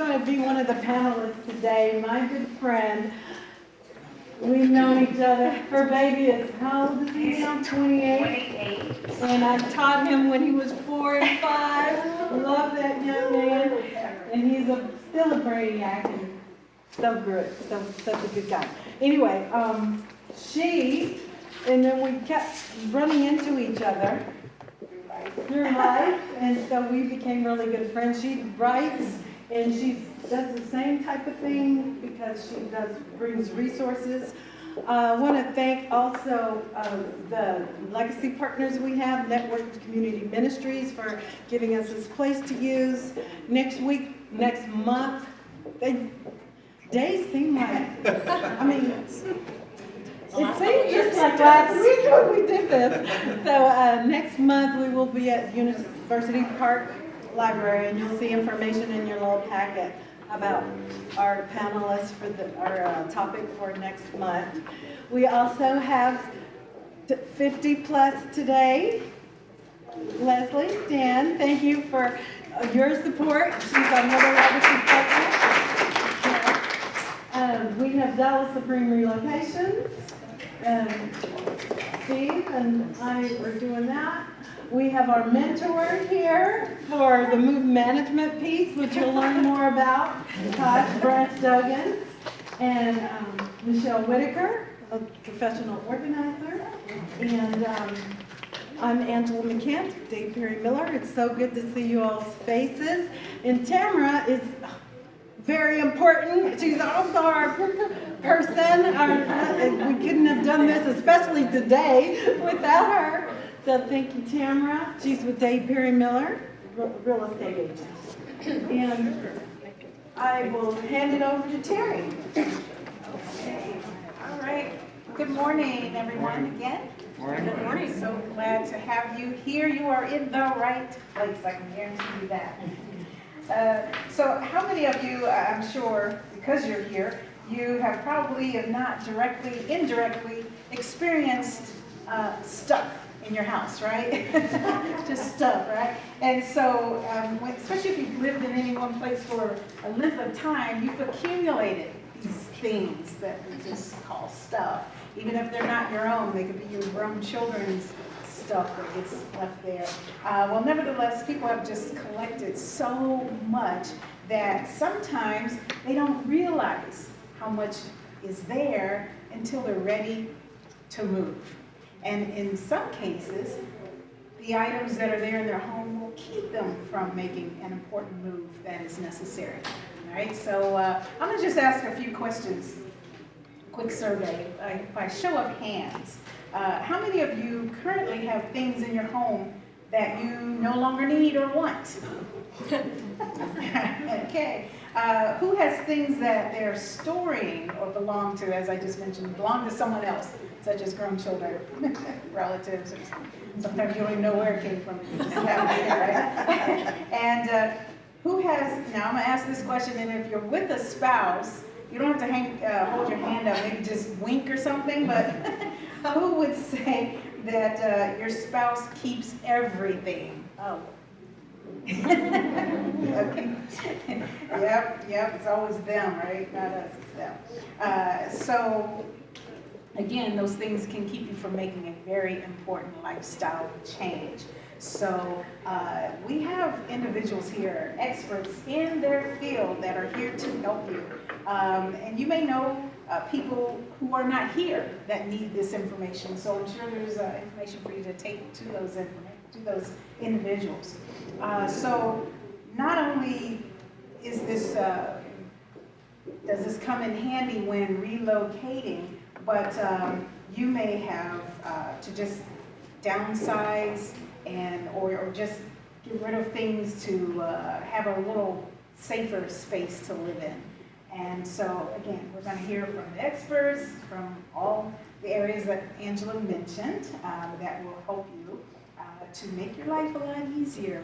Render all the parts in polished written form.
going to be one of the panelists today. My good friend. We've known each other. Her baby is, how old is he now? 28? 28. And I taught him when he was 4 and 5. Love that young man. And he's still a brainiac and so good. Such a good guy. Anyway, and then we kept running into each other through life. And so we became really good friends. She writes and she does the same type of thing because she brings resources. I want to thank also the legacy partners we have, Network of Community Ministries, for giving us this place to use. Next month, days seem like, I mean, it seems just like last week when we did this. So next month we will be at University Park Library, and you'll see information in your little packet about our panelists for our topic for next month. We also have 50 plus today. Leslie, Stan, thank you for your support. She's another legacy partner. We have Dallas Supreme Relocations. Steve and I are doing that. We have our mentor here for the move management piece, which you'll learn more about, Todd Branch Duggan, and Michelle Whitaker, a professional organizer. And I'm Angela McCant, Dave Perry Miller. It's so good to see you all's faces. And Tamara is very important. She's also our person. We couldn't have done this, especially today, without her. So thank you, Tamara. She's with Dave Perry Miller, real estate agent. And I will hand it over to Terry. Okay. All right. Good morning, everyone, again. Good morning. So glad to have you here. You are in the right place. I can guarantee you that. So how many of you, I'm sure, because you're here, you have probably, if not directly, indirectly, experienced stuff in your house, right? Just stuff, right? And so, especially if you've lived in any one place for a length of time, you've accumulated these things that we just call stuff. Even if they're not your own, they could be your grown children's stuff that gets left there. Well, nevertheless, people have just collected so much that sometimes they don't realize how much is there until they're ready to move. And in some cases, the items that are there in their home will keep them from making an important move that is necessary. All right, so I'm going to just ask a few questions, a quick survey, by show of hands. How many of you currently have things in your home that you no longer need or want? Okay. Who has things that they're storing or belong to, as I just mentioned, belong to someone else, such as grown children, relatives, or sometimes you don't even know where it came from. You just have it there, right? And who has, now I'm going to ask this question, and if you're with a spouse, you don't have to hold your hand up, maybe just wink or something, but who would say that your spouse keeps everything? Oh. Okay. Yep, it's always them, right? Not us, it's them. So, again, those things can keep you from making a very important lifestyle change. So, we have individuals here, experts in their field, that are here to help you. And you may know people who are not here that need this information. So I'm sure there's information for you to take to those individuals. So not only is this does this come in handy when relocating, but you may have to just downsize or just get rid of things to have a little safer space to live in. And so, again, we're going to hear from the experts from all the areas that Angela mentioned that will help you to make your life a lot easier,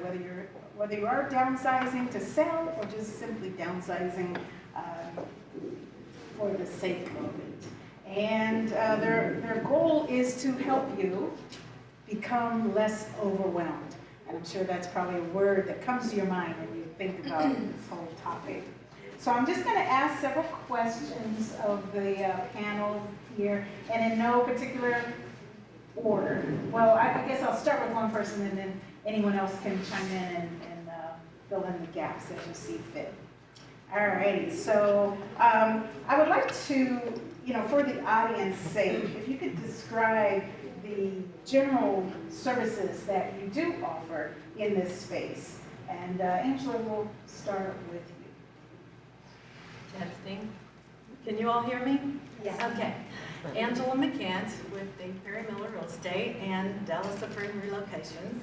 whether you are downsizing to sell or just simply downsizing for the sake of it. And their goal is to help you become less overwhelmed. And I'm sure that's probably a word that comes to your mind when you think about this whole topic. So I'm just going to ask several questions of the panel here, and in no particular order. Well, I guess I'll start with one person, and then anyone else can chime in and fill in the gaps as you see fit. All righty, so I would like to, for the audience's sake, if you could describe the general services that you do offer in this space. And Angela, we'll start with you. Testing. Can you all hear me? Yes. Okay. Angela McCants with the Perry Miller Real Estate and Dallas Supreme Relocations.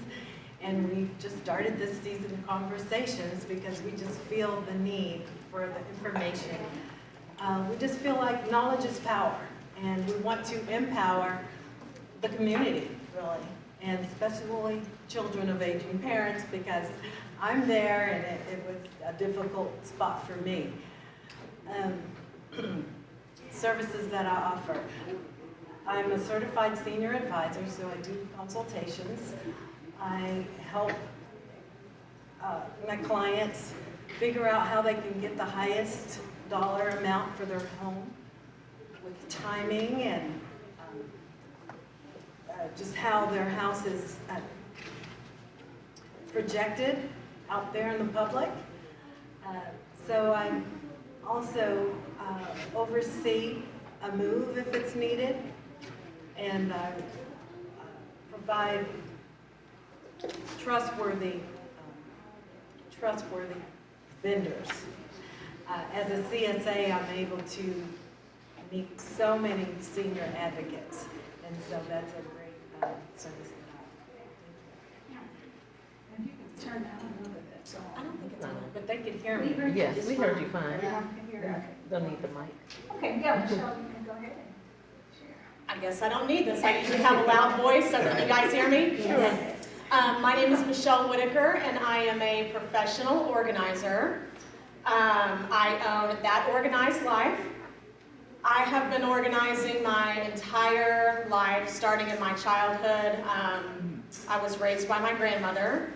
And we've just started this season of conversations because we just feel the need for the information. We just feel like knowledge is power, and we want to empower the community, really, and especially children of aging parents, because I'm there and it was a difficult spot for me. Services that I offer. I'm a certified senior advisor, so I do consultations. I help my clients figure out how they can get the highest dollar amount for their home with timing and just how their house is projected out there in the public. So I also oversee a move if it's needed, and provide trustworthy vendors. As a CSA, I'm able to meet so many senior advocates, and so that's a great service that I offer. And you can turn that on a little bit. So I don't think it's on, but they can hear me. Yes, we heard you fine. Yeah, I can hear it. Don't need the mic. Okay, yeah, Michelle, you can go ahead and share. I guess I don't need this. I usually have a loud voice, so can you guys hear me? Sure. My name is Michelle Whitaker, and I am a professional organizer. I own That Organized Life. I have been organizing my entire life, starting in my childhood. I was raised by my grandmother,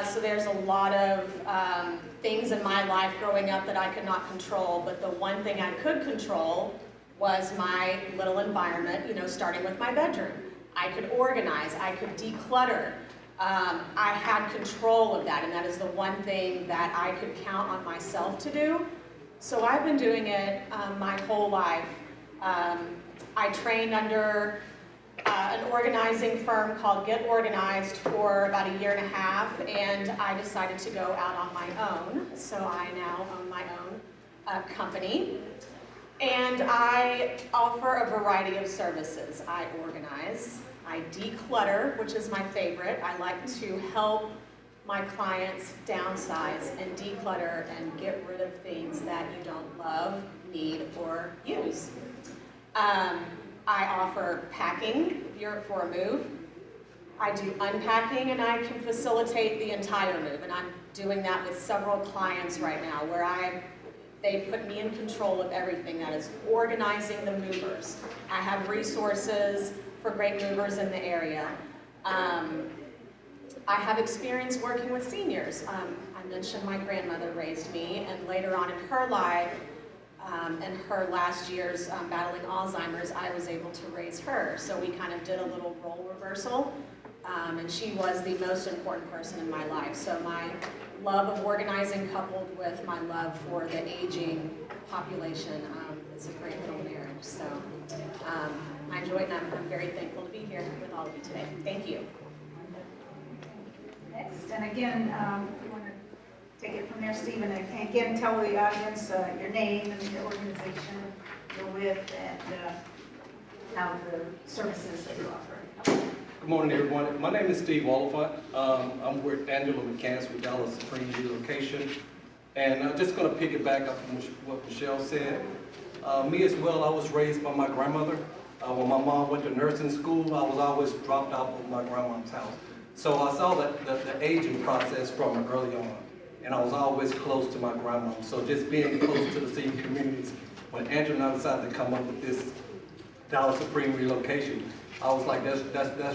so there's a lot of things in my life growing up that I could not control, but the one thing I could control was my little environment, starting with my bedroom. I could organize, I could declutter. I had control of that, and that is the one thing that I could count on myself to do. So I've been doing it my whole life. I trained under an organizing firm called Get Organized for about a year and a half, and I decided to go out on my own. So I now own my own company, and I offer a variety of services. I organize, I declutter, which is my favorite. I like to help my clients downsize and declutter and get rid of things that you don't love, need, or use. I offer packing if you're for a move. I do unpacking, and I can facilitate the entire move, and I'm doing that with several clients right now where they put me in control of everything that is organizing the movers. I have resources for great movers in the area. I have experience working with seniors. I mentioned my grandmother raised me, and later on in her life, in her last years battling Alzheimer's, I was able to raise her. So we kind of did a little role reversal, and she was the most important person in my life. So my love of organizing coupled with my love for the aging population is a great little marriage. So I enjoy it, and I'm very thankful to be here with all of you today. Thank you. Next, and again, you want to take it from there, Stephen, and again, tell the audience your name and the organization you're with, and how the services that you offer. Good morning, everyone. My name is Steve Oliphant. I'm with Angela McCants with Dallas Supreme Relocation. And I'm just going to piggyback up from what Michelle said. Me as well, I was raised by my grandmother. When my mom went to nursing school, I was always dropped off of my grandma's house. So I saw the aging process from early on. And I was always close to my grandma. So just being close to the senior communities, when Angela and I decided to come up with this Dallas Supreme Relocation, I was like, let's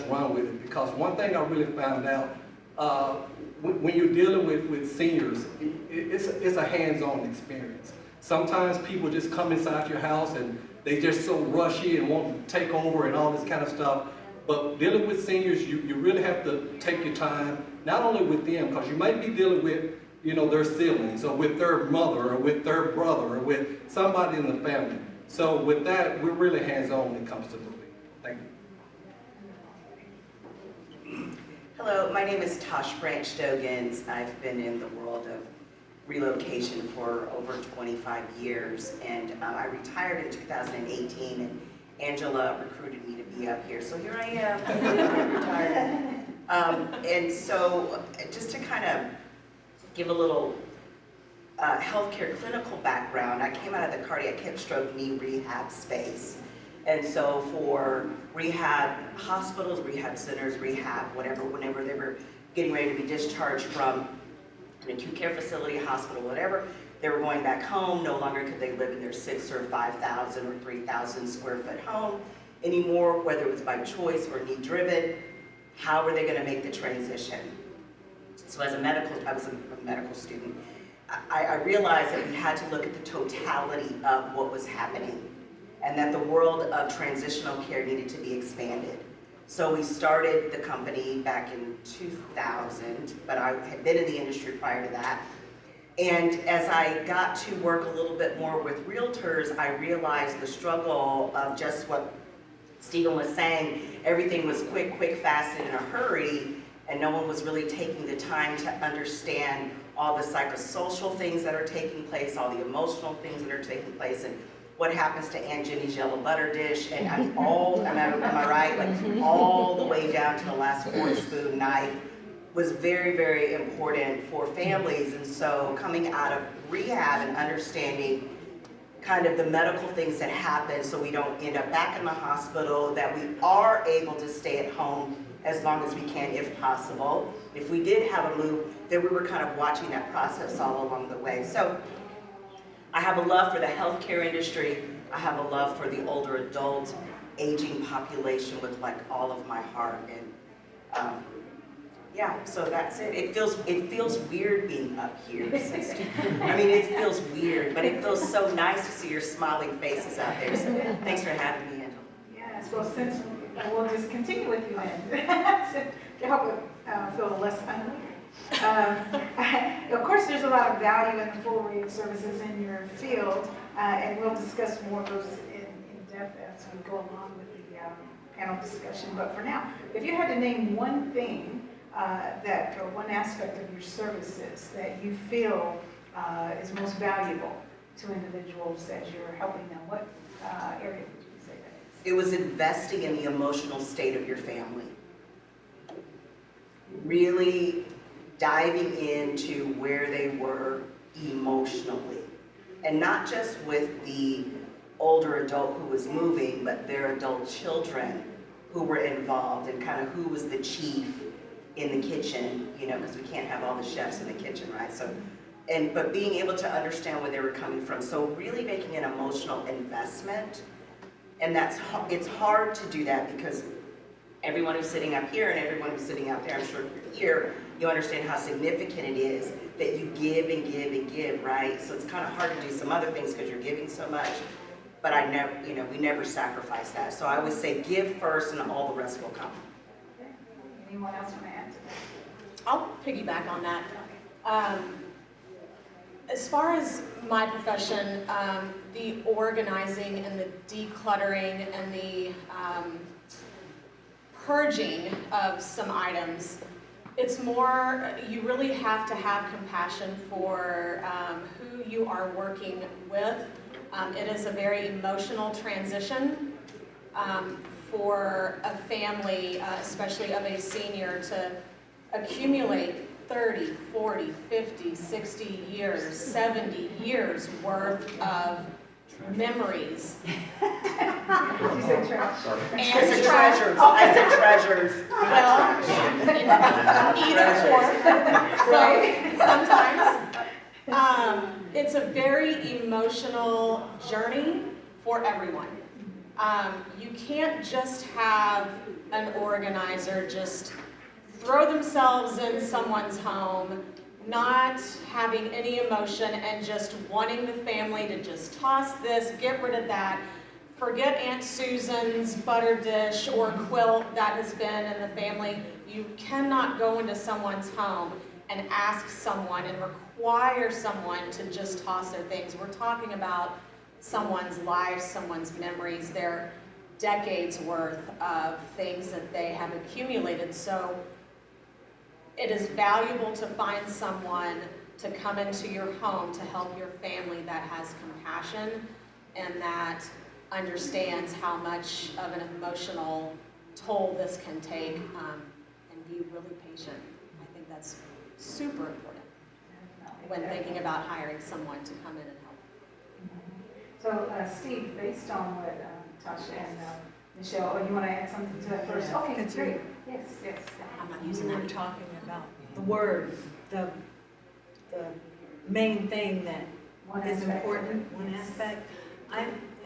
run with it. Because one thing I really found out when you're dealing with seniors, it's a hands-on experience. Sometimes people just come inside your house and they just so rushy and want to take over and all this kind of stuff. But dealing with seniors, you really have to take your time, not only with them, because you might be dealing with, you know, their siblings, or with their mother, or with their brother, or with somebody in the family. So with that, we're really hands-on when it comes to moving. Thank you. Hello, my name is Tosh Branch Dogans. I've been in the world of relocation for over 25 years, and I retired in 2018, and Angela recruited me to be up here, so here I am, retired. And so, just to kind of give a little healthcare clinical background, I came out of the cardiac hip stroke knee rehab space. And so for rehab hospitals, rehab centers, rehab, whatever, whenever they were getting ready to be discharged from an acute care facility, hospital, whatever, they were going back home. No longer could they live in their 6,000 or 5,000 or 3,000 square foot home anymore, whether it was by choice or need driven. How were they going to make the transition? So as I was a medical student, I realized that we had to look at the totality of what was happening, and that the world of transitional care needed to be expanded. So we started the company back in 2000, but I had been in the industry prior to that. And as I got to work a little bit more with realtors, I realized the struggle of just what Stephen was saying. Everything was quick, fast, and in a hurry, and no one was really taking the time to understand all the psychosocial things that are taking place, all the emotional things that are taking place, and what happens to Aunt Jenny's yellow butter dish, and am I right? Like all the way down to the last fork, spoon, knife was very, very important for families. And so coming out of rehab and understanding kind of the medical things that happen so we don't end up back in the hospital, that we are able to stay at home as long as we can if possible. If we did have a move, then we were kind of watching that process all along the way. So I have a love for the healthcare industry. I have a love for the older adult aging population with like all of my heart. And yeah, so that's it. It feels weird being up here. I mean, it feels weird, but it feels so nice to see your smiling faces out there. So thanks for having me, Angela. Yes, well, since we'll just continue with you then, to help it feel less unweird. Of course, there's a lot of value in the full array of services in your field, and we'll discuss more of those in depth as we go along with the panel discussion. But for now, if you had to name one thing or one aspect of your services that you feel is most valuable to individuals as you're helping them, what area would you say that is? It was investing in the emotional state of your family. Really diving into where they were emotionally. And not just with the older adult who was moving, but their adult children who were involved, and kind of who was the chief in the kitchen, you know, because we can't have all the chefs in the kitchen, right? So, but being able to understand where they were coming from. So really making an emotional investment. And it's hard to do that because everyone who's sitting up here and everyone who's sitting out there, I'm sure you're here, you understand how significant it is that you give and give and give, right? So it's kind of hard to do some other things because you're giving so much, but we never sacrifice that. So I always say give first and all the rest will come. Okay. Anyone else want to add to that? I'll piggyback on that. As far as my profession, the organizing and the decluttering and the purging of some items, it's more, you really have to have compassion for who you are working with. It is a very emotional transition for a family, especially of a senior, to accumulate 30, 40, 50, 60 years, 70 years worth of memories. You said trash. I said treasures. I said treasures. Well, either or, right? Sometimes. It's a very emotional journey for everyone. You can't just have an organizer just throw themselves in someone's home, not having any emotion and just wanting the family to just toss this, get rid of that, forget Aunt Susan's butter dish or quilt that has been in the family. You cannot go into someone's home and ask someone and require someone to just toss their things. We're talking about someone's life, someone's memories, their decades worth of things that they have accumulated. So it is valuable to find someone to come into your home to help your family that has compassion and that understands how much of an emotional toll this can take, and be really patient. I think that's super important when thinking about hiring someone to come in and help. So, Steve, based on what Tasha and Michelle, you want to add something to that first? Okay, Could you- great. Yes. I'm not using that. We were talking about the word, the main thing that One is aspect. important, one aspect.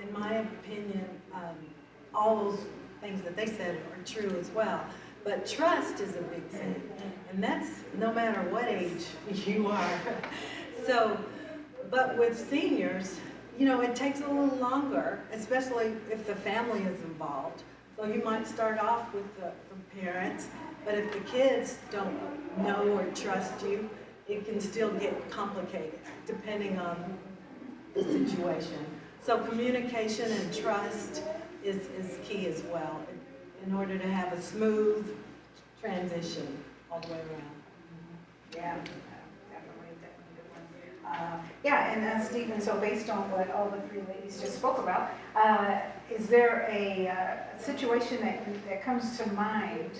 In my opinion, all those things that they said are true as well. But trust is a big thing, and that's no matter what age you are. So, but with seniors, you know, it takes a little longer, especially if the family is involved. So you might start off with the parents, but if the kids don't know or trust you, it can still get complicated depending on the situation. So communication and trust is key as well in order to have a smooth transition all the way around. Yeah, definitely good one. Yeah, and Stephen, so based on what all the three ladies just spoke about, is there a situation that comes to mind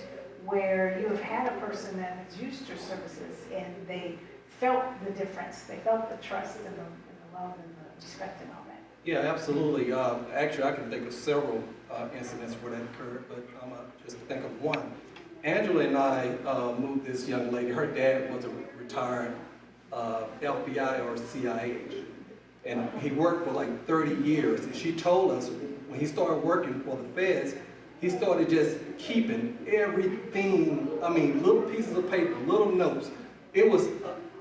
where you have had a person that has used your services and they felt the difference, they felt the trust and the love and the respect and all that? Yeah, absolutely. Actually, I can think of several incidents where that occurred, but I'm just think of one. Angela and I moved this young lady. Her dad was a retired FBI or CIA agent, and he worked for like 30 years. And she told us when he started working for the feds, he started just keeping everything. I mean, little pieces of paper, little notes. It was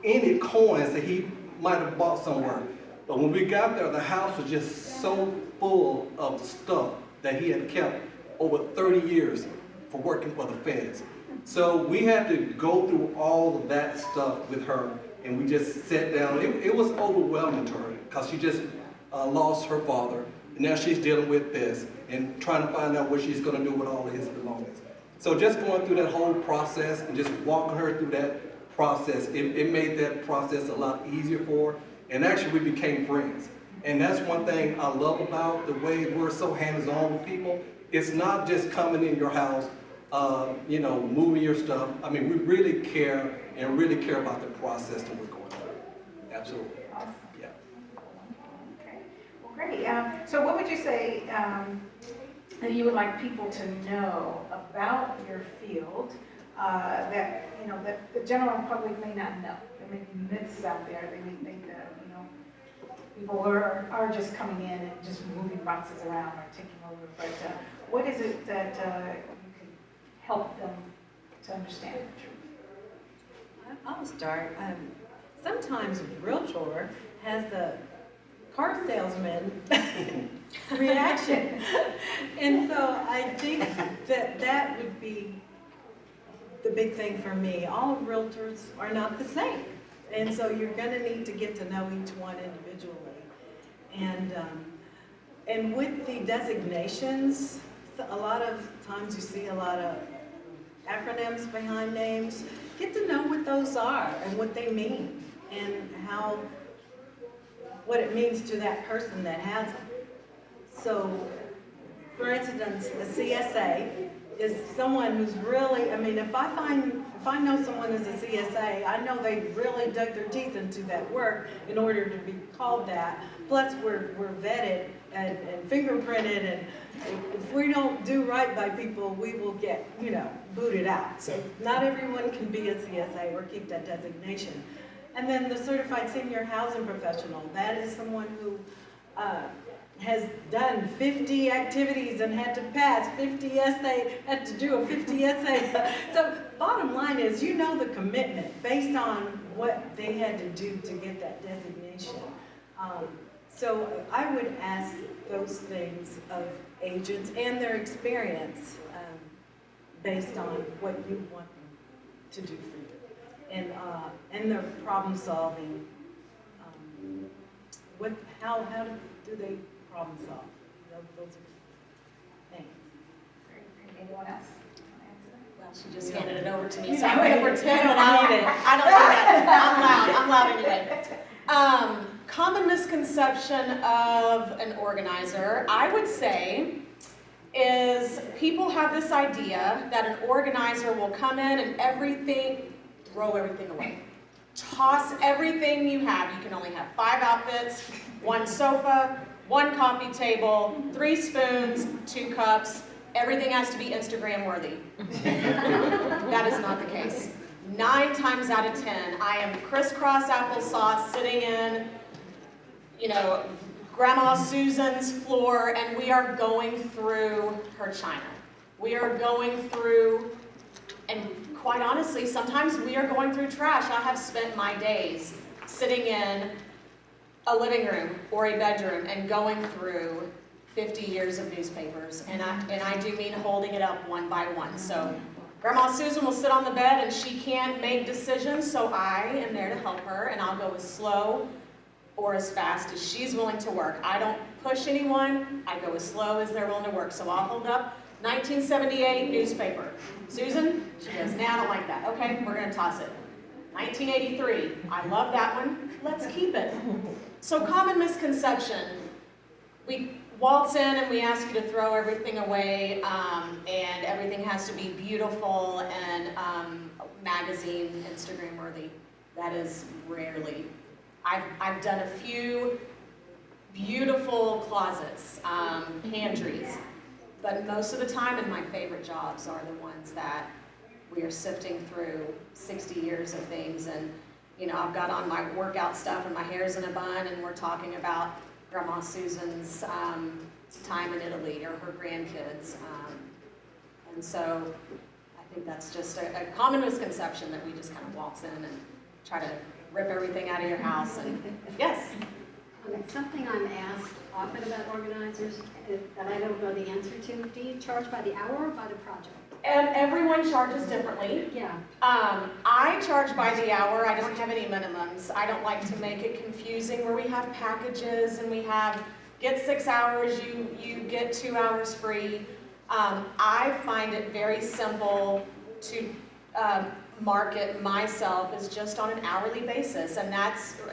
any coins that he might have bought somewhere. But when we got there, the house was just so full of stuff that he had kept over 30 years for working for the feds. So we had to go through all of that stuff with her, and we just sat down. It was overwhelming to her because she just lost her father, and now she's dealing with this and trying to find out what she's going to do with all of his belongings. So just going through that whole process and just walking her through that process, it made that process a lot easier for her. And actually, we became friends. And that's one thing I love about the way we're so hands-on with people. It's not just coming in your house, you know, moving your stuff. I mean, we really care and really care about the process that we're going through. Absolutely. Awesome. Yeah. Okay, well, great. So what would you say that you would like people to know about your field that, you know, that the general public may not know? There may be myths out there. They may think that, you know, people are just coming in and just moving boxes around or taking over. But what is it that you can help them to understand the truth? I'll start. Sometimes a realtor has the car salesman reaction. And so I think that would be the big thing for me. All realtors are not the same. And so you're going to need to get to know each one individually. And with the designations, a lot of times you see a lot of acronyms behind names. Get to know what those are and what they mean and what it means to that person that has them. So, for instance, a CSA is someone who's really, I mean, if I know someone is a CSA, I know they've really dug their teeth into that work in order to be called that. Plus, we're vetted and fingerprinted, and if we don't do right by people, we will get, you know, booted out. So not everyone can be a CSA or keep that designation. And then the certified senior housing professional, that is someone who has done 50 activities and had to pass 50 essay, had to do a 50 essay. So bottom line is, you know the commitment based on what they had to do to get that designation. So I would ask those things of agents and their experience based on what you want them to do for you. And their problem solving. How do they problem solve? Those are things. Anyone else? Well, she just handed it over to me, so I'm gonna pretend that I need it. I don't need that. I'm loud anyway. Common misconception of an organizer, I would say, is people have this idea that an organizer will come in and throw everything away. Toss everything you have. You can only have 5 outfits, 1 sofa, 1 coffee table, 3 spoons, 2 cups. Everything has to be Instagram worthy. That is not the case. 9 times out of 10, I am crisscross applesauce sitting in, Grandma Susan's floor, and we are going through her china. We are going through, and quite honestly, sometimes we are going through trash. I have spent my days sitting in a living room or a bedroom and going through 50 years of newspapers, and I do mean holding it up one by one. So Grandma Susan will sit on the bed and she can't make decisions, so I am there to help her, and I'll go as slow or as fast as she's willing to work. I don't push anyone, I go as slow as they're willing to work. So I'll hold up 1978 newspaper. Susan? She goes, nah, I don't like that. Okay, we're gonna toss it. 1983, I love that one, let's keep it. So common misconception, we waltz in and we ask you to throw everything away, and everything has to be beautiful and magazine, Instagram worthy. That is rarely. I've done a few beautiful closets, pantries, but most of the time, and my favorite jobs are the ones that we are sifting through 60 years of things, and I've got on my workout stuff and my hair's in a bun, and we're talking about Grandma Susan's time in Italy or her grandkids. And so I think that's just a common misconception that we just kind of waltz in and try to rip everything out of your house. And yes? Something I'm asked often about organizers that I don't know the answer to. Do you charge by the hour or by the project? And everyone charges differently. Yeah. I charge by the hour. I don't have any minimums. I don't like to make it confusing where we have packages and we have get 6 hours, you get 2 hours free. I find it very simple to market myself as just on an hourly basis, and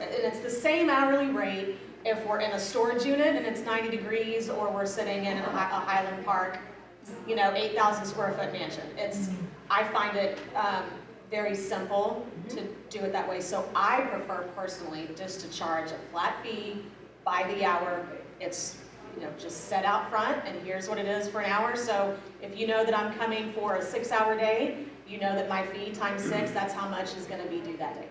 it's the same hourly rate if we're in a storage unit and it's 90 degrees or we're sitting in a Highland Park, 8,000 square foot mansion. I find it very simple to do it that way. So I prefer personally just to charge a flat fee by the hour. It's just set out front, and here's what it is for an hour. So if you know that I'm coming for a 6-hour day, you know that my fee times 6, that's how much is going to be due that day.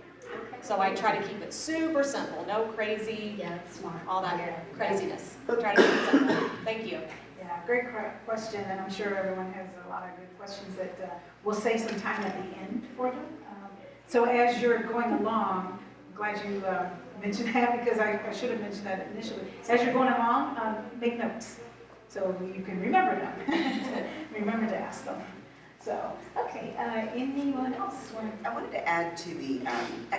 So I try to keep it super simple, no crazy, Yeah, that's smart. all that craziness. Try to keep it simple. Thank you. Yeah, great question, and I'm sure everyone has a lot of good questions that we'll save some time at the end for them. So as you're going along, I'm glad you mentioned that, because I should have mentioned that initially. As you're going along, make notes so you can remember them. Remember to ask them. So, okay, anyone else? I wanted to add to the,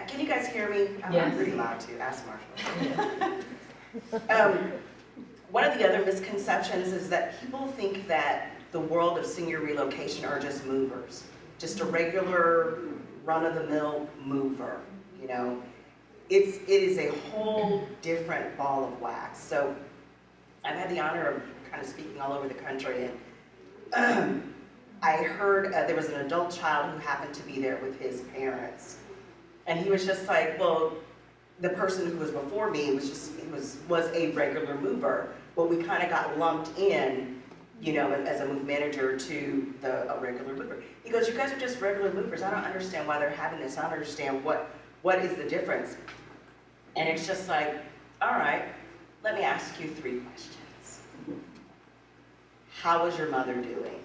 can you guys hear me? I'm pretty loud too, ask Marshall. One of the other misconceptions is that people think that the world of senior relocation are just movers, just a regular run-of-the-mill mover, It is a whole different ball of wax. So I've had the honor of kind of speaking all over the country, and I heard there was an adult child who happened to be there with his parents, and he was just like, well, the person who was before me was a regular mover, but we kind of got lumped in, as a move manager to a regular mover. He goes, you guys are just regular movers. I don't understand why they're having this. I don't understand what is the difference. And it's just like, all right, let me ask you 3 questions. how is your mother doing?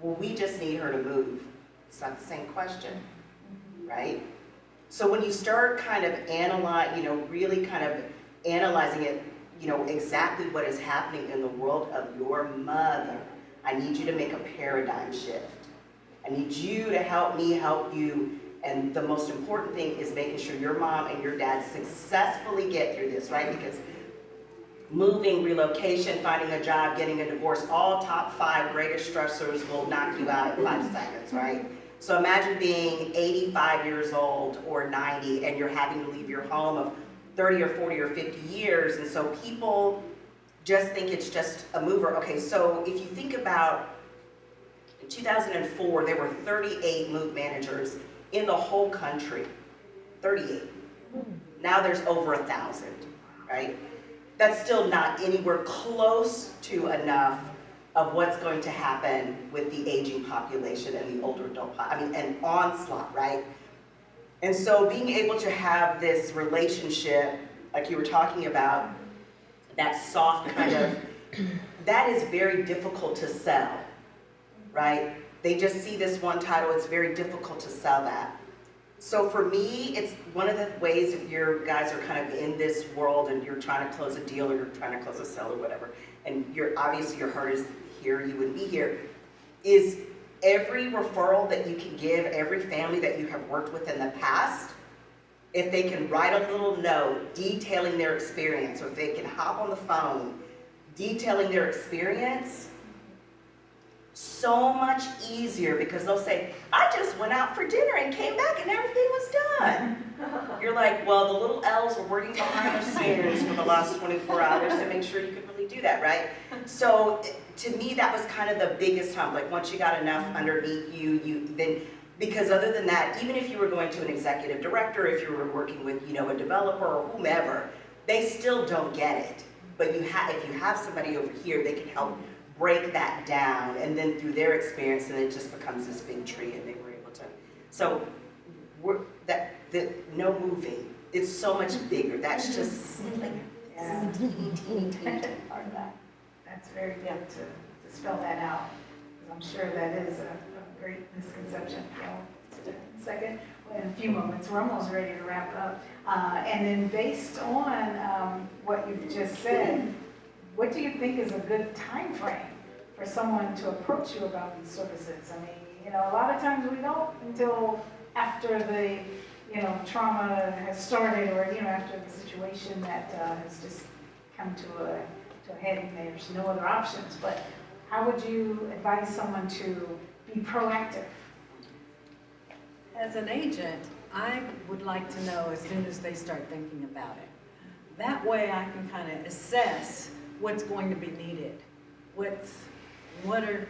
Well, we just need her to move. It's not the same question, right? So when you start kind of really kind of analyzing it, exactly what is happening in the world of your mother, I need you to make a paradigm shift. I need you to help me help you. And the most important thing is making sure your mom and your dad successfully get through this, right? Because moving, relocation, finding a job, getting a divorce, all top 5 greatest stressors will knock you out in 5 seconds, right? So imagine being 85 years old or 90 and you're having to leave your home of 30 or 40 or 50 years. And so people just think it's just a mover. Okay, so if you think about in 2004, there were 38 move managers in the whole country, 38. Now there's over 1,000, right? That's still not anywhere close to enough of what's going to happen with the aging population and the older adult, an onslaught, right? And so being able to have this relationship, like you were talking about, that soft kind of, that is very difficult to sell, right? They just see this one title, it's very difficult to sell that. So for me, it's one of the ways if you guys are kind of in this world and you're trying to close a deal or you're trying to close a sale or whatever, and obviously your heart is here, you wouldn't be here, is every referral that you can give, every family that you have worked with in the past, if they can write a little note detailing their experience, or if they can hop on the phone detailing their experience, so much easier, because they'll say, I just went out for dinner and came back and everything was done. You're like, well, the little elves were working behind the scenes for the last 24 hours to make sure you could really do that, right? So to me, that was kind of the biggest hump. Like once you got enough underneath you then, because other than that, even if you were going to an executive director, if you were working with, a developer or whomever, they still don't get it. But if you have somebody over here, they can help break that down, and then through their experience, and it just becomes this big tree, and they were able to. So no moving. It's so much bigger. That's just like teeny part of that. That's very good to spell that out, because I'm sure that is a great misconception. Second, in a few moments, we're almost ready to wrap up. And then based on what you've just said, what do you think is a good time frame for someone to approach you about these services? I mean, a lot of times we don't until after the, trauma has started, or, after the situation that has just come to a head and there's no other options. But how would you advise someone to be proactive? As an agent, I would like to know as soon as they start thinking about it. That way I can kind of assess what's going to be needed. What are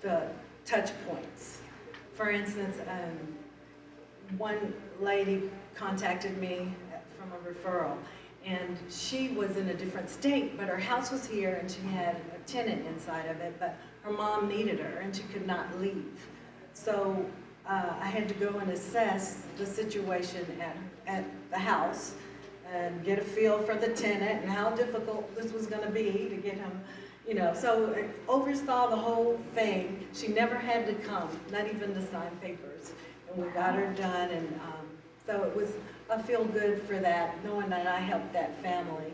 the touch points? For instance, one lady contacted me from a referral, and she was in a different state, but her house was here and she had a tenant inside of it, but her mom needed her and she could not leave. So I had to go and assess the situation at the house and get a feel for the tenant and how difficult this was going to be to get him, so I oversaw the whole thing. She never had to come, not even to sign papers, and we got her done, and so I feel good for that, knowing that I helped that family.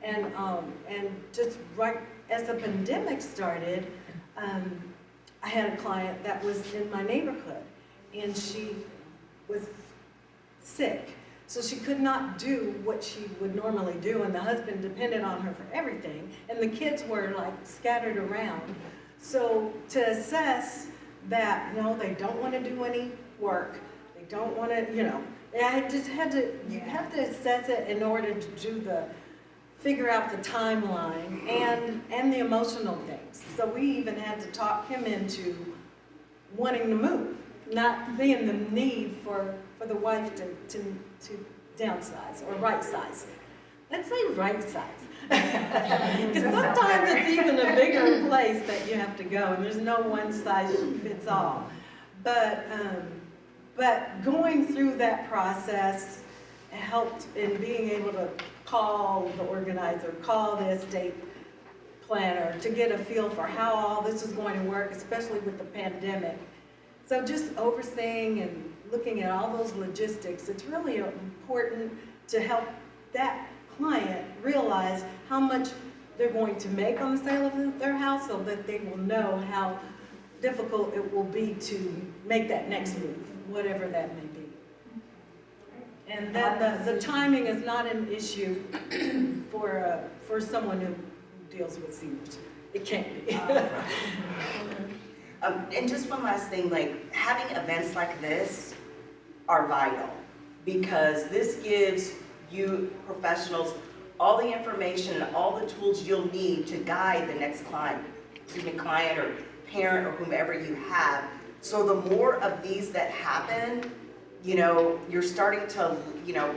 And just right as the pandemic started, I had a client that was in my neighborhood, and she was sick. So she could not do what she would normally do, and the husband depended on her for everything, and the kids were like scattered around. So to assess that, they don't want to do any work, they don't want to, I just had to, you have to assess it in order to figure out the timeline and the emotional things. So we even had to talk him into wanting to move, not seeing the need for the wife to downsize or right size. Let's say right size. Because sometimes it's even a bigger place that you have to go, and there's no one size fits all. But going through that process helped in being able to call the organizer, call the estate planner to get a feel for how all this is going to work, especially with the pandemic. So just overseeing and looking at all those logistics, it's really important to help that client realize how much they're going to make on the sale of their house so that they will know how difficult it will be to make that next move, whatever that may be. And then the timing is not an issue for someone who deals with seniors. It can't be. And just one last thing, like having events like this are vital because this gives you professionals all the information and all the tools you'll need to guide the next client or parent or whomever you have. So the more of these that happen, you know, you're starting to, you know,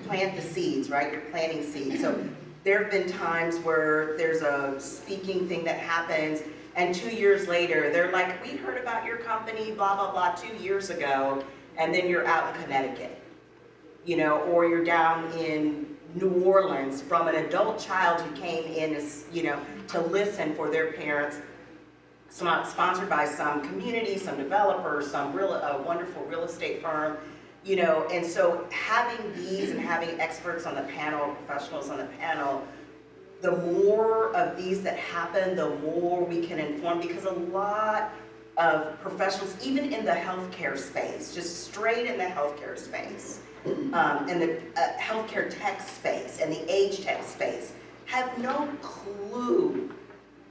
plant the seeds, right? You're planting seeds. So there have been times where there's a speaking thing that happens and 2 years later, they're like, we heard about your company, blah, blah, blah, 2 years ago, and then you're out in Connecticut, you know, or you're down in New Orleans from an adult child who came in, as, you know, to listen for their parents, sponsored by some community, some developer, some wonderful real estate firm, you know, and so having these and having experts on the panel, professionals on the panel, the more of these that happen, the more we can inform, because a lot of professionals, even in the healthcare space, just straight in the healthcare space, in the healthcare tech space and the age tech space, have no clue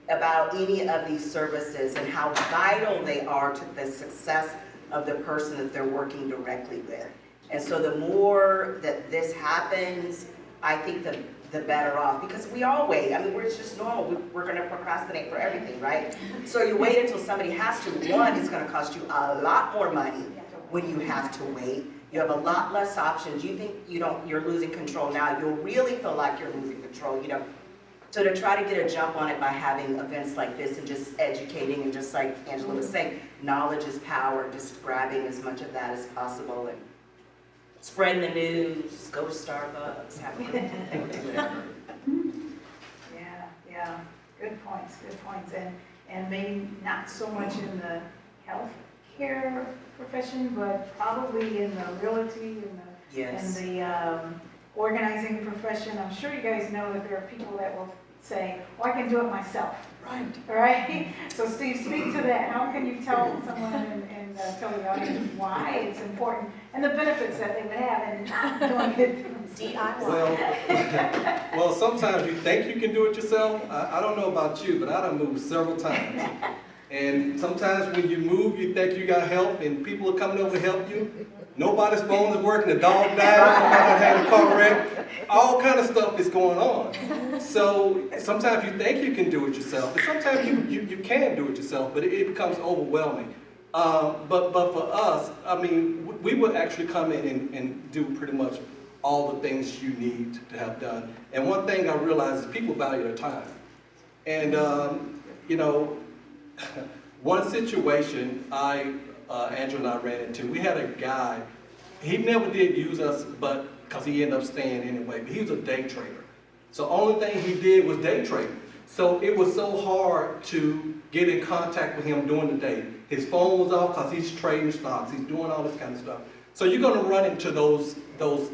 about any of these services and how vital they are to the success of the person that they're working directly with. And so the more that this happens, I think the better off, because we all wait. I mean, it's just normal. We're going to procrastinate for everything, right? So you wait until somebody has to. One, it's going to cost you a lot more money when you have to wait. You have a lot less options. You think you're losing control now. You'll really feel like you're losing control, you know. So to try to get a jump on it by having events like this and just educating and just like Angela was saying, knowledge is power, just grabbing as much of that as possible and spreading the news, go to Starbucks, have a good whatever. Yeah, good points, and maybe not so much in the healthcare profession, but probably in the realty and Yes. the organizing profession. I'm sure you guys know that there are people that will say, well, I can do it myself. Right? So Steve, speak to that. How can you tell someone and tell the audience why it's important and the benefits that they would have in not doing it themselves? Well, sometimes you think you can do it yourself. I don't know about you, but I done moved several times. And sometimes when you move, you think you got help and people are coming over to help you. Nobody's phone is working, the dog died, somebody had a car wreck, all kind of stuff is going on. So sometimes you think you can do it yourself, and sometimes you can do it yourself, but it becomes overwhelming. But for us, I mean, we would actually come in and do pretty much all the things you need to have done. And one thing I realize is people value their time. And, you know, one situation Andrew and I ran into, we had a guy, he never did use us, but because he ended up staying anyway, but he was a day trader. So only thing he did was day trading. So it was so hard to get in contact with him during the day. His phone was off because he's trading stocks, he's doing all this kind of stuff. So you're going to run into those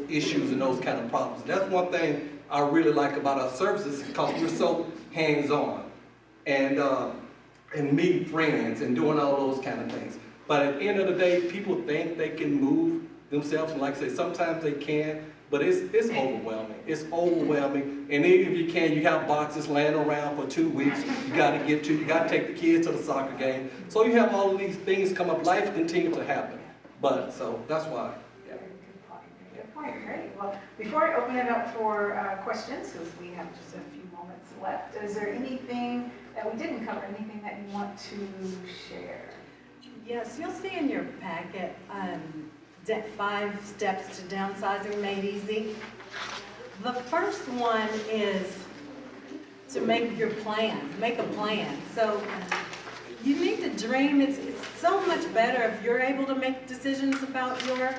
issues and those kind of problems. That's one thing I really like about our services, because we're so hands-on and meeting friends and doing all those kind of things. But at the end of the day, people think they can move themselves, and like I say, sometimes they can, but it's overwhelming. It's overwhelming, and even if you can, you have boxes laying around for 2 weeks. You got to get to. You got to take the kids to the soccer game. So you have all of these things come up. Life continues to happen, but so that's why. Yeah. Good point, great. Well, before I open it up for questions, because we have just a few moments left, is there anything that we didn't cover, anything that you want to share? Yes, you'll see in your packet 5 steps to downsizing made easy. The first one is to make your plan, make a plan. So you need to dream. It's so much better if you're able to make decisions about your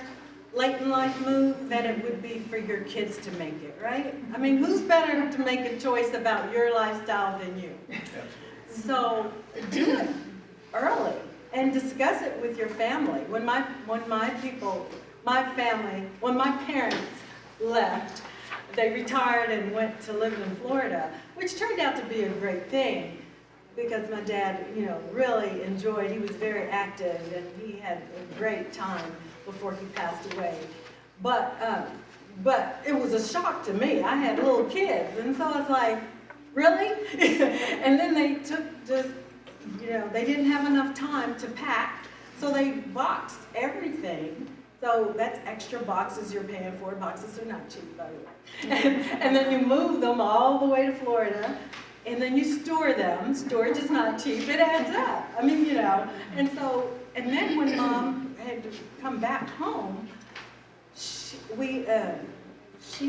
late in life move than it would be for your kids to make it, right? I mean, who's better to make a choice about your lifestyle than you? So do it early and discuss it with your family. When my parents left, they retired and went to live in Florida, which turned out to be a great thing because my dad, really enjoyed, he was very active and he had a great time before he passed away. But it was a shock to me. I had little kids, and so I was like, really? And then they took just, they didn't have enough time to pack, so they boxed everything. So that's extra boxes you're paying for. Boxes are not cheap, by the way. And then you move them all the way to Florida, and then you store them. Storage is not cheap. It adds up. I mean, and then when Mom had to come back home, she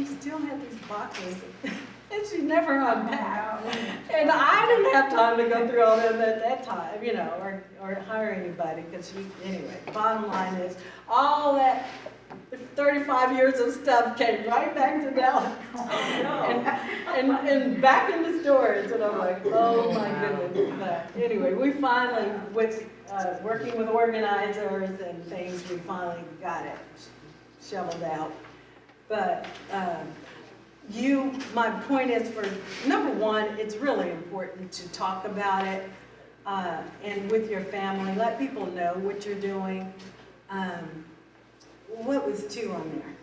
still had these boxes, and she never unpacked. And I didn't have time to go through all them at that time, or hire anybody, because anyway, bottom line is, all that 35 years of stuff came right back to Dallas. And back into storage, and I'm like, oh my goodness. But anyway, we finally, with working with organizers and things, we finally got it shoveled out. But my point is, for number one, it's really important to talk about it and with your family. Let people know what you're doing. What was 2 on there?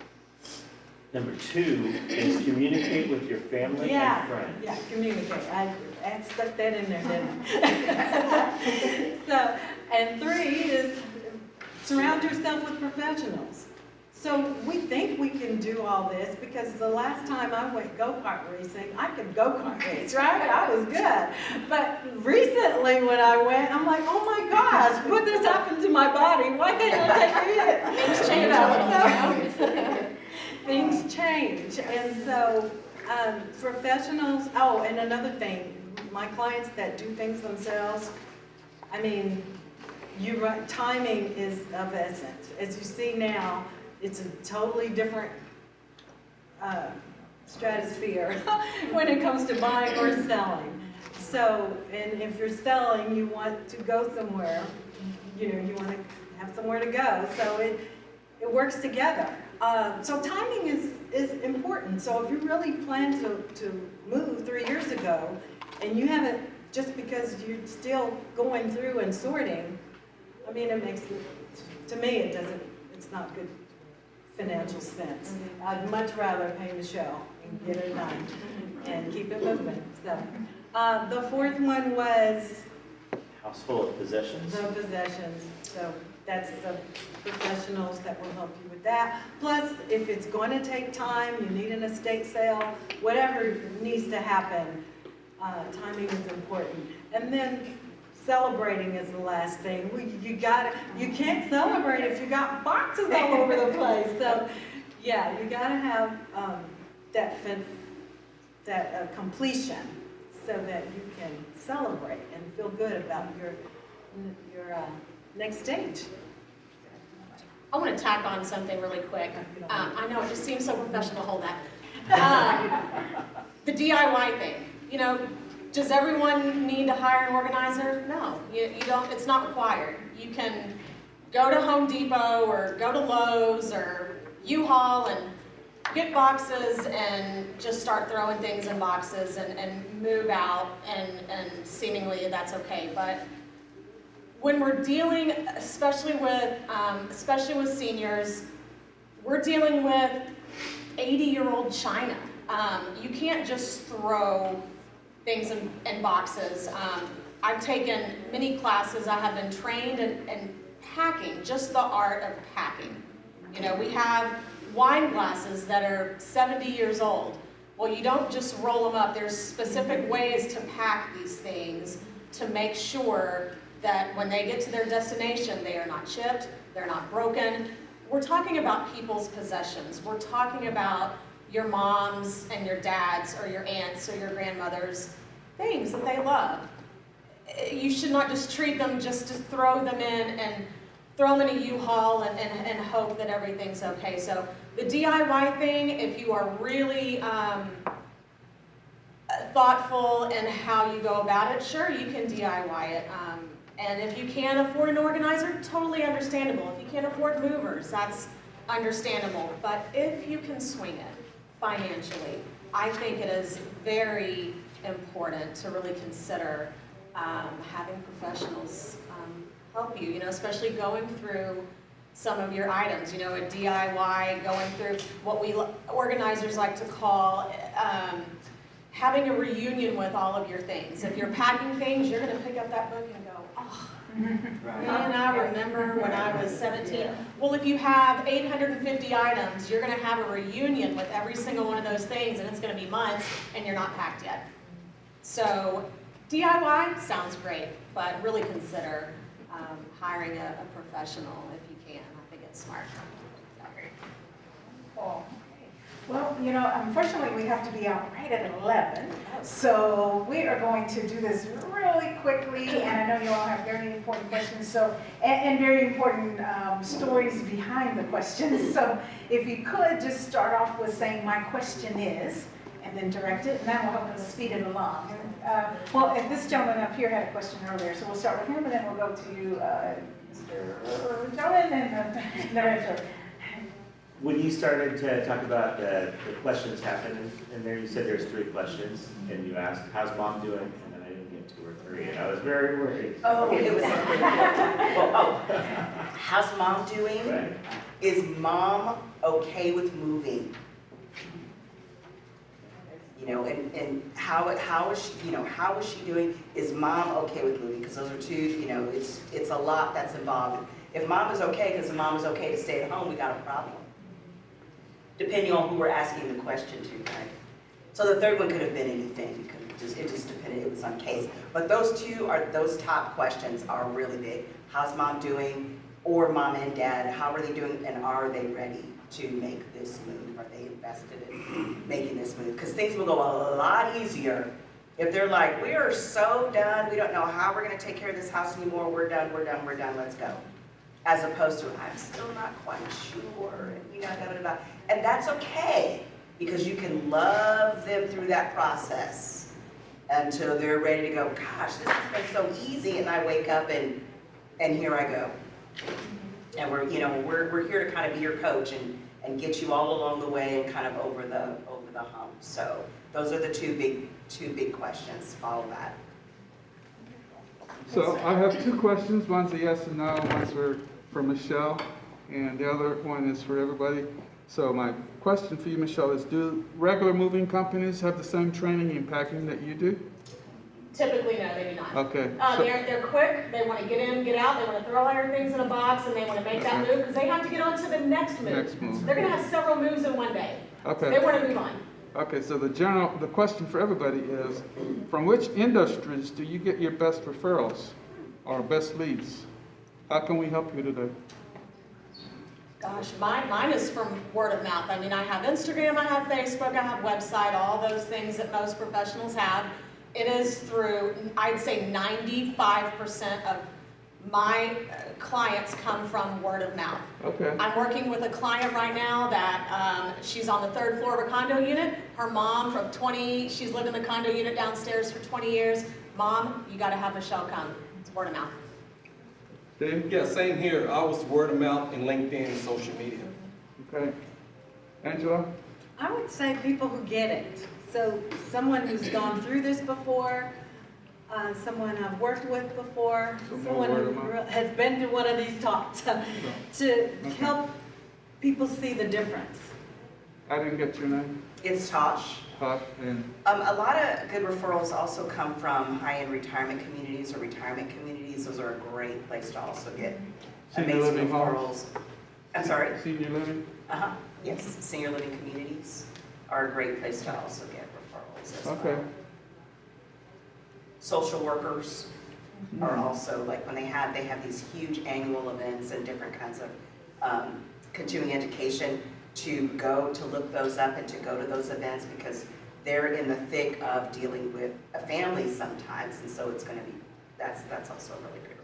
Number 2 is communicate with your family and friends. Yeah, communicate. I stuck that in there, didn't I? And 3 is surround yourself with professionals. So we think we can do all this because the last time I went go-kart racing, I could go-kart race, right? I was good. But recently when I went, I'm like, oh my gosh, what has happened to my body? Why can't I take it? Things change. Things change. And so professionals, and another thing, my clients that do things themselves, I mean, timing is of essence. As you see now, it's a totally different stratosphere when it comes to buying or selling. So, and if you're selling, you want to go somewhere, you want to have somewhere to go. So it works together. So timing is important. So if you really plan to move 3 years ago, and you haven't, just because you're still going through and sorting, I mean, to me, it's not good financial sense. I'd much rather pay Michelle and get it done and keep it moving. So, the 4th one was House full of possessions. the possessions. So that's the professionals that will help you with that. Plus, if it's going to take time, you need an estate sale, whatever needs to happen, timing is important. And then celebrating is the last thing. You can't celebrate if you got boxes all over the place. So, yeah, you gotta have that completion so that you can celebrate and feel good about your next stage. I want to tack on something really quick. I know it just seems so professional. Hold that. The DIY thing. Does everyone need to hire an organizer? No, you don't. It's not required. You can go to Home Depot or go to Lowe's or U-Haul and get boxes and just start throwing things in boxes and move out, and seemingly that's okay. But when we're dealing, especially with seniors, we're dealing with 80-year-old china. You can't just throw things in boxes. I've taken many classes. I have been trained in packing, just the art of packing. We have wine glasses that are 70 years old. Well, you don't just roll them up. There's specific ways to pack these things to make sure that when they get to their destination, they are not chipped, they're not broken. We're talking about people's possessions. We're talking about your mom's and your dad's or your aunt's or your grandmother's things that they love. You should not just treat them just to throw them in and throw them in a U-Haul and hope that everything's okay. So the DIY thing, if you are really thoughtful in how you go about it, sure, you can DIY it. And if you can't afford an organizer, totally understandable. If you can't afford movers, that's understandable. But if you can swing it financially, I think it is very important to really consider having professionals help you, especially going through some of your items, a DIY, going through what we organizers like to call having a reunion with all of your things. If you're packing things, you're going to pick up that book and go, oh, man, I remember when I was 17. Well, if you have 850 items, you're going to have a reunion with every single one of those things, and it's going to be months, and you're not packed yet. So DIY sounds great, but really consider hiring a professional if you can. I think it's smart. Cool. Well, unfortunately, we have to be out right at 11. So we are going to do this really quickly, and I know you all have very important questions, so and very important stories behind the questions. So if you could just start off with saying, "My question is," and then direct it, and that will help us speed it along. Well, if this gentleman up here had a question earlier, so we'll start with him, and then we'll go to you, Mr. Joan, and the rest. When you started to talk about the questions happening in there, you said there's 3 questions, and you asked, how's mom doing? And then I didn't get 2 or 3, and I was very worried. Oh, it was, how's mom doing? Right. Is mom okay with moving? And how is she, how is she doing? Is mom okay with moving? Because those are 2, it's a lot that's involved. If mom is okay, because mom is okay to stay at home, we got a problem. Depending on who we're asking the question to, right? So the third one could have been anything. It just depended, it was on case. But those top questions are really big. How's mom doing? Or mom and dad, how are they doing? And are they ready to make this move? Are they invested in making this move? Because things will go a lot easier if they're like, we are so done, we don't know how we're gonna take care of this house anymore, we're done, let's go. As opposed to, I'm still not quite sure, and And that's okay, because you can love them through that process until they're ready to go, gosh, this has been so easy, and I wake up and here I go. And we're here to kind of be your coach and get you all along the way and kind of over the hump. So those are the two big questions. Follow that. So I have 2 questions. One's a yes and no, one's for Michelle, and the other one is for everybody. So my question for you, Michelle, is do regular moving companies have the same training and packing that you do? Typically, no, they do not. Okay. They're quick, they want to get in, get out, they want to throw all their things in a box, and they want to make that move, because they have to get on to the next move. Next move. They're going to have several moves in one day. Okay. They want to move on. Okay, so the question for everybody is, from which industries do you get your best referrals or best leads? How can we help you today? Gosh, mine is from word of mouth. I mean, I have Instagram, I have Facebook, I have website, all those things that most professionals have. It is through, I'd say 95% of my clients come from word of mouth. Okay. I'm working with a client right now that she's on the 3rd floor of a condo unit. Her mom from 20, she's lived in the condo unit downstairs for 20 years. Mom, you gotta have Michelle come. It's word of mouth. Dave? Yeah, same here. I was word of mouth and LinkedIn and social media. Okay. Angela? I would say people who get it. So someone who's gone through this before, someone I've worked with before, someone who has been to one of these talks to help people see the difference. I didn't get your name. It's Tosh. Tosh, and A lot of good referrals also come from high-end retirement communities or retirement communities. Those are a great place to also get Senior amazing living referrals. homes. I'm sorry? Senior living? Yes, senior living communities are a great place to also get referrals as Okay. well. Social workers are also, like when they have these huge annual events and different kinds of continuing education, to look those up and to go to those events, because they're in the thick of dealing with a family sometimes, and so it's going to be, that's also a really great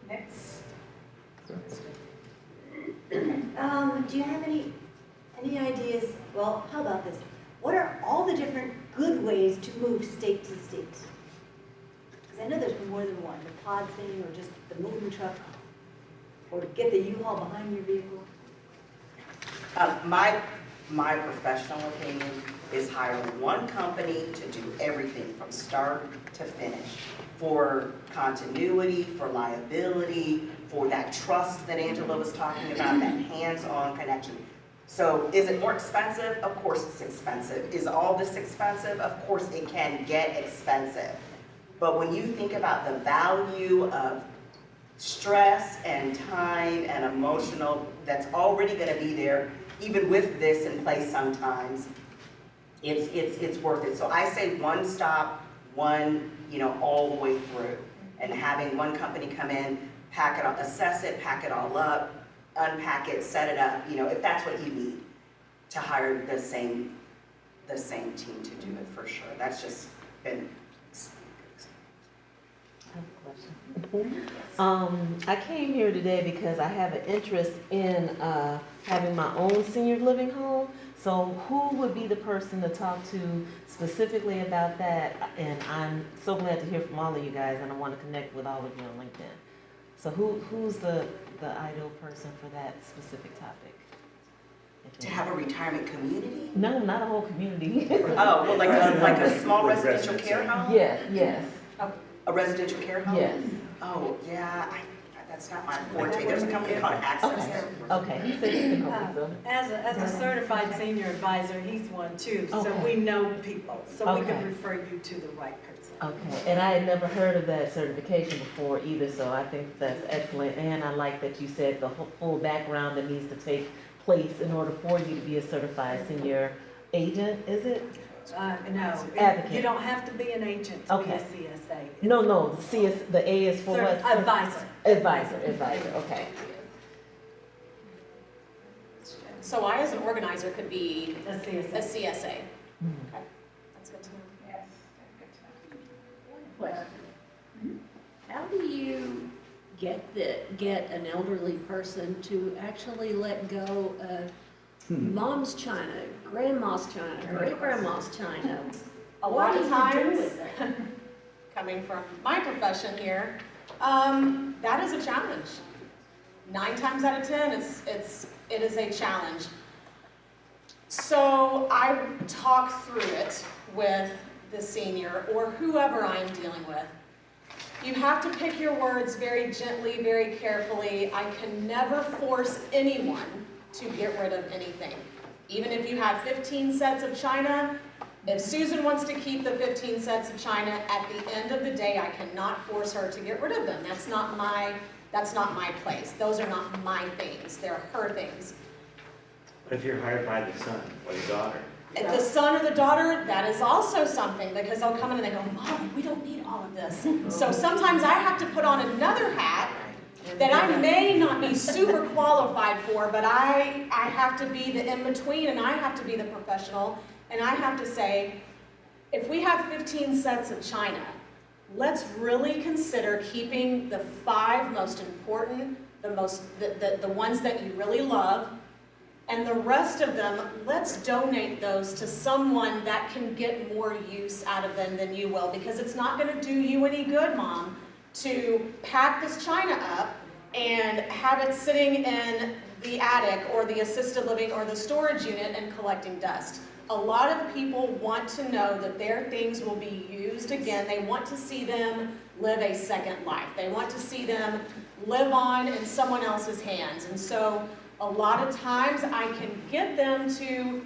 Next. Do you have any ideas, well, how about this? What are all the different good ways to move state to state? Because I know there's more than one, the pod thing, or just the moving truck, or get the U-Haul behind your vehicle. My professional opinion is hire one company to do everything from start to finish. For continuity, for liability, for that trust that Angela was talking about, that hands-on connection. So is it more expensive? Of course it's expensive. Is all this expensive? Of course it can get expensive. But when you think about the value of stress and time and emotional that's already going to be there, even with this in place sometimes, it's worth it. So I say one stop, one, all the way through. And having one company come in, pack it up, assess it, pack it all up, unpack it, set it up, if that's what you need to hire the same team to do it, for sure. That's just been. I came here today because I have an interest in having my own senior living home. So who would be the person to talk to specifically about that? And I'm so glad to hear from all of you guys, and I want to connect with all of you on LinkedIn. So who's the ideal person for that specific topic? To have a retirement community? No, not a whole community. Oh, well, like a small residential care home? Yes. A residential care home? Yes. Oh, yeah, that's not my forte. There's a company called Access there. Okay, he said he can help us. As a certified senior advisor, he's one too, so Okay. we know people, so we Okay. can refer you to the right person. Okay, and I had never heard of that certification before either, so I think that's excellent. And I like that you said the full background that needs to take place in order for you to be a certified senior agent, is it? No, Advocate. you don't have to be an agent to be a Okay. CSA. No, the A is for what? Advisor. Advisor, okay. So I, as an organizer, could be A a CSA. CSA. Hmm. Okay, that's good to know. Yes, good to know. How do you get an elderly person to actually let go of mom's china, grandma's china, great-grandma's china? A What lot do of you do times, with that? coming from my profession here, that is a challenge. 9 times out of 10, it is a challenge. So I talk through it with the senior or whoever I'm dealing with. You have to pick your words very gently, very carefully. I can never force anyone to get rid of anything. Even if you have 15 sets of china, if Susan wants to keep the 15 sets of china, at the end of the day, I cannot force her to get rid of them. That's not my place. Those are not my things. They're her things. If you're hired by the son or the daughter, The son or the daughter, that is also something, because they'll come in and they go, Mom, we don't need all of this. So sometimes I have to put on another hat that I may not be super qualified for, but I have to be the in-between, and I have to be the professional, and I have to say, if we have 15 sets of china, let's really consider keeping the 5 most important, the ones that you really love, and the rest of them, let's donate those to someone that can get more use out of them than you will, because it's not going to do you any good, Mom, to pack this china up and have it sitting in the attic or the assisted living or the storage unit and collecting dust. A lot of people want to know that their things will be used again. They want to see them live a second life. They want to see them live on in someone else's hands. And so a lot of times I can get them to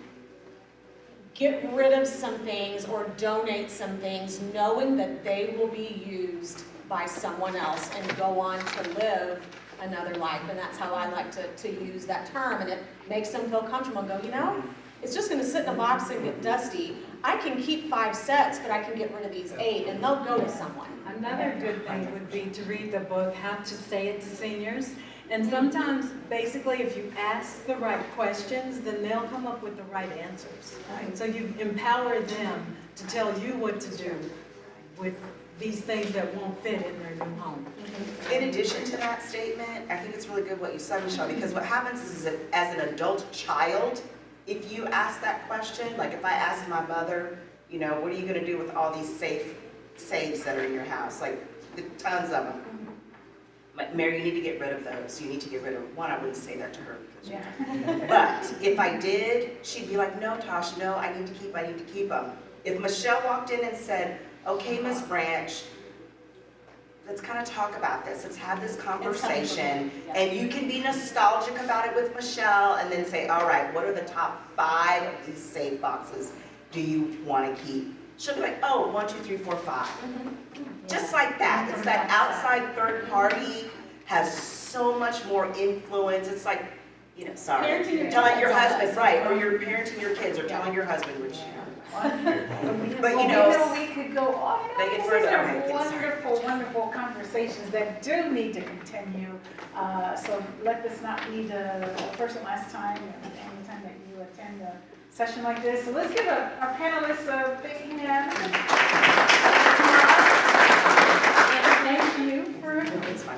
get rid of some things or donate some things, knowing that they will be used by someone else and go on to live another life. And that's how I like to use that term. And it makes them feel comfortable and go, it's just going to sit in a box and get dusty. I can keep 5 sets, but I can get rid of these 8, and they'll go to someone. Another good thing would be to read the book, How to Say It to Seniors. And sometimes, basically, if you ask the right questions, then they'll come up with the right answers. So you empower them to tell you what to do with these things that won't fit in their new home. In addition to that statement, I think it's really good what you said, Michelle, because what happens is that as an adult child, if you ask that question, like if I asked my mother, you know, what are you gonna do with all these safes that are in your house? Like, tons of them. Like, Mary, you need to get rid of those. You need to get rid of one. I wouldn't say that to her. But if I did, she'd be like, no, Tosh, no, I need to keep them. If Michelle walked in and said, okay, Miss Branch, let's kind of talk about this. Let's have this conversation. And you can be nostalgic about it with Michelle and then say, all right, what are the top 5 of these safe boxes do you want to keep? She'll be like, oh, 1, 2, 3, 4, 5. Just like that. It's that outside third party has so much more influence. It's like, you know, sorry, telling your husband, right, or you're parenting your kids or telling your husband, which, but you know, we could go on and they on. get further. These Okay, are good, sorry. wonderful, wonderful conversations that do need to continue. So let this not be the first and last time, any time that you attend a session like this. So let's give our panelists a big hand. And thank you for,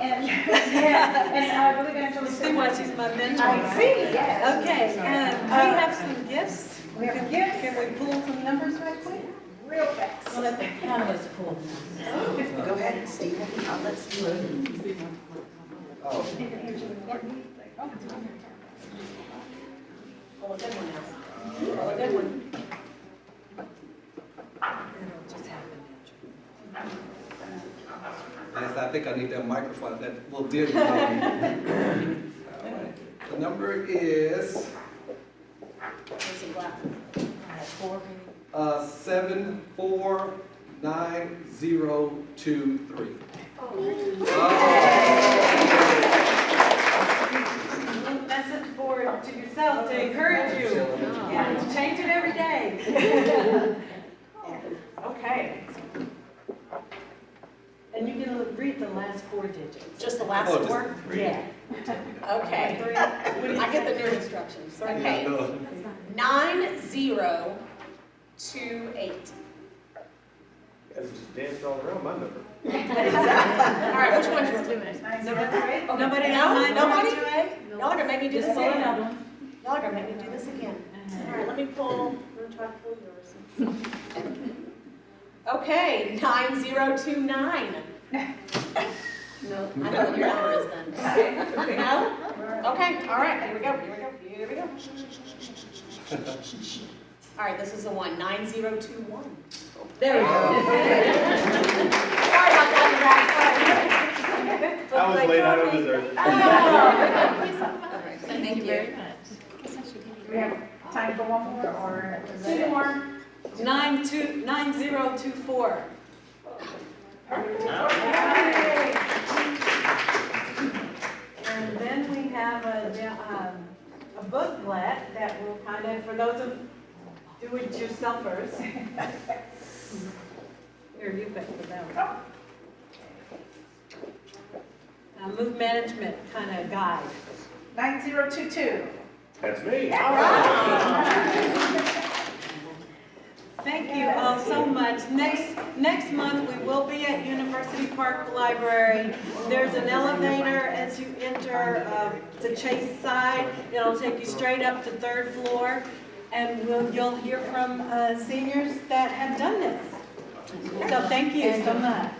and I believe Angela You said. see why she's my mentor? I see, yes. Okay, and we have some gifts. We have gifts. Can we pull some numbers right quick? Real fast. We'll let the panelists pull. Go ahead, Stephen. I'll let Stephen. Oh, Pull a good one out. Pull a good one. It'll just happen yes, I think I need that microphone, that little deal. All right. The number is There's a black one. I have 4. 749023. Message board to yourself to encourage you. Yeah, change it every day. Okay. And you can read the last 4 digits. Just the last Oh, just 4? Yeah. Okay. I get the new instructions. Okay. Yeah, no. 9028. Guys just danced all around my number. All right, which one do you want? Nobody No? else? Nobody? Y'all are gonna make me do Just this pull again. another one. Y'all are gonna make me do this again. All right, let me pull, I'm gonna try to pull yours. Okay, 9029. No. I know what your number is then. No? Okay, all right, here we go. All right, this is the one, 9021. There we go. Sorry about that, you guys. I was late, I don't deserve it. All right, thank you very much. Do we have time for one more, or is that 2 it? more. 9024. And then we have a booklet that will kind of, for those of do-it-yourselfers. Here, you pick for them. Move management kind of guide. 9022. That's me. All right. Thank you all so much. Next month, we will be at University Park Library. There's an elevator as you enter the Chase side. It'll take you straight up to 3rd floor, and you'll hear from seniors that have done this. So thank you so much.